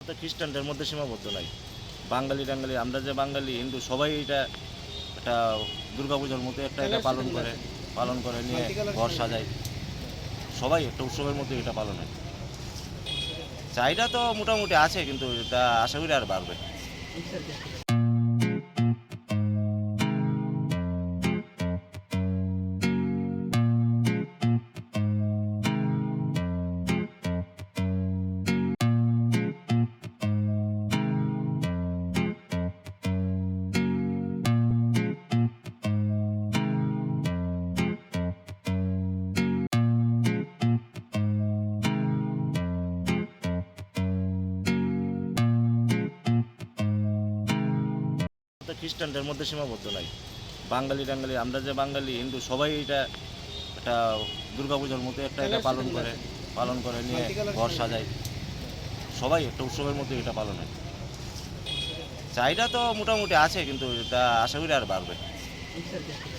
তো খ্রিস্টানদের মধ্যে সীমাবদ্ধ নাই। বাঙালি টাঙ্গালি আমরা যে বাঙালি হিন্দু সবাই এটা একটা দুর্গাপূজার মতো একটা এটা পালন করে নিয়ে ঘর সাজায়। সবাই একটা উৎসবের মধ্যে এটা পালন হয়। চাহিদা তো মোটামুটি আছে, কিন্তু এটা আশা করি আর বাড়বে। তো খ্রিস্টানদের মধ্যে সীমাবদ্ধ নাই। বাঙালি টাঙ্গালি আমরা যে বাঙালি হিন্দু সবাই এটা একটা দুর্গাপূজার মতো একটা এটা পালন করে নিয়ে ঘর সাজায়। সবাই একটা উৎসবের মধ্যে এটা পালন হয়। চাহিদা তো মোটামুটি আছে, কিন্তু এটা আশা করি আর বাড়বে।